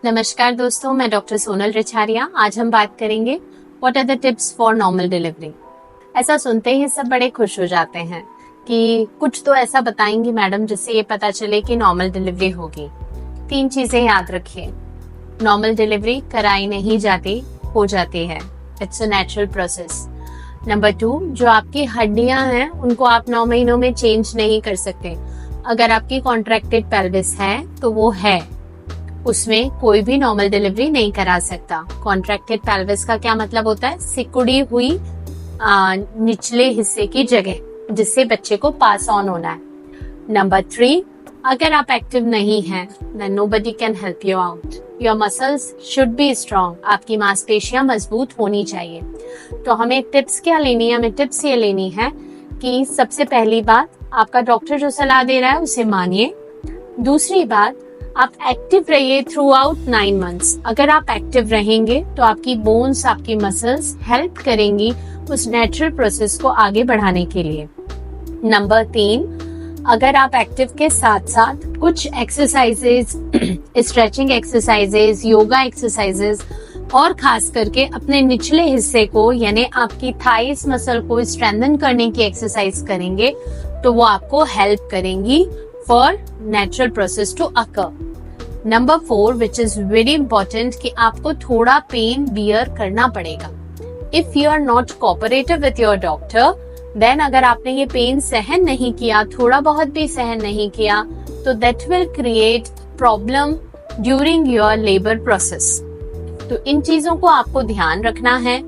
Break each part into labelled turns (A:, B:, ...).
A: नमस्कार दोस्तों, मैं डॉक्टर सोनल रिछारिया। आज हम बात करेंगे what are the tips for normal delivery. ऐसा सुनते ही सब बड़े खुश हो जाते हैं कि कुछ तो ऐसा बताएंगी मैडम जिससे ये पता चले कि नॉर्मल डिलीवरी होगी। 3 चीजें याद रखिए। नॉर्मल डिलीवरी कराई नहीं जाती, हो जाती है। It's a natural process. Number 2, जो आपकी हड्डियां हैं उनको आप 9 महीनों में चेंज नहीं कर सकते। अगर आपकी कॉन्ट्रैक्टेड पेल्विस है तो वो है, उसमें कोई भी नॉर्मल डिलीवरी नहीं करा सकता। कॉन्ट्रैक्टेड पेल्विस का क्या मतलब होता है? सिकुड़ी हुई निचले हिस्से की जगह जिससे बच्चे को पास ऑन होना है। नंबर 3, अगर आप एक्टिव नहीं हैं, then nobody can help you out. Your muscles should be strong. आपकी मांसपेशियां मजबूत होनी चाहिए। तो हमें टिप्स क्या लेनी है? हमें टिप्स ये लेनी है कि सबसे पहली बात, आपका डॉक्टर जो सलाह दे रहा है उसे मानिए। दूसरी बात, आप एक्टिव रहिए थ्रू आउट 9 मंथ्स। अगर आप एक्टिव रहेंगे तो आपकी बोन्स, आपकी मसल्स हेल्प करेंगी उस नेचुरल प्रोसेस को आगे बढ़ाने के लिए। नंबर 3, अगर आप एक्टिव के साथ साथ कुछ exercises, stretching exercises, yoga exercises और खास करके अपने निचले हिस्से को यानी आपकी थाइस मसल को स्ट्रेंथन करने की एक्सरसाइज करेंगे तो वो आपको हेल्प करेंगी for natural process to occur. Number 4, which is very important, कि आपको थोड़ा पेन बियर करना पड़ेगा। If you are not cooperative with your doctor, then अगर आपने ये पेन सहन नहीं किया, थोड़ा बहुत भी सहन नहीं किया, तो that will create problem during your labor process. तो इन चीजों को आपको ध्यान रखना है,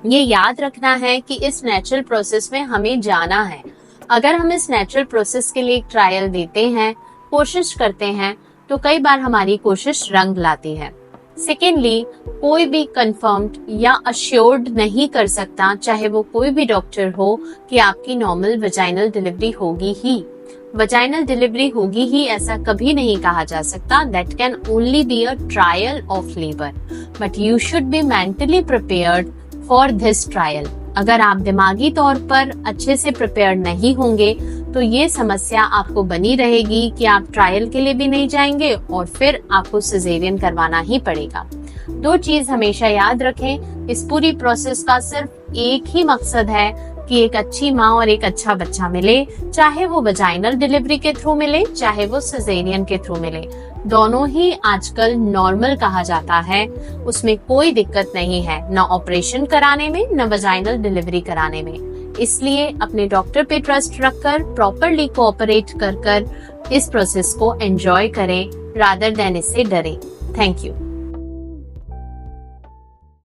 A: ये याद रखना है कि इस नेचुरल प्रोसेस में हमें जाना है। अगर हम इस नेचुरल प्रोसेस के लिए एक ट्रायल देते हैं, कोशिश करते हैं, तो कई बार हमारी कोशिश रंग लाती है। सेकेंडली, कोई भी कंफर्म्ड या अश्योर्ड नहीं कर सकता, चाहे वो कोई भी डॉक्टर हो, कि आपकी नॉर्मल वजाइनल डिलीवरी होगी ही। वजाइनल डिलीवरी होगी ही ऐसा कभी नहीं कहा जा सकता। That can only be a trial of labour, but you should be mentally prepared for this trial. अगर आप दिमागी तौर पर अच्छे से प्रिपेयर नहीं होंगे तो ये समस्या आपको बनी रहेगी कि आप ट्रायल के लिए भी नहीं जाएंगे और फिर आपको सिजेरियन करवाना ही पड़ेगा। 2 चीज हमेशा याद रखें, इस पूरी प्रोसेस का सिर्फ एक ही मकसद है कि एक अच्छी माँ और एक अच्छा बच्चा मिले, चाहे वो वजाइनल डिलीवरी के थ्रू मिले, चाहे वो सिजेरियन के थ्रू मिले। दोनों ही आजकल नॉर्मल कहा जाता है, उसमें कोई दिक्कत नहीं है, न ऑपरेशन कराने में न वजाइनल डिलीवरी कराने में। इसलिए अपने डॉक्टर पे ट्रस्ट रखकर प्रॉपरली कोऑपरेट कर इस प्रोसेस को एंजॉय करें रादर देन इससे डरें। Thank you.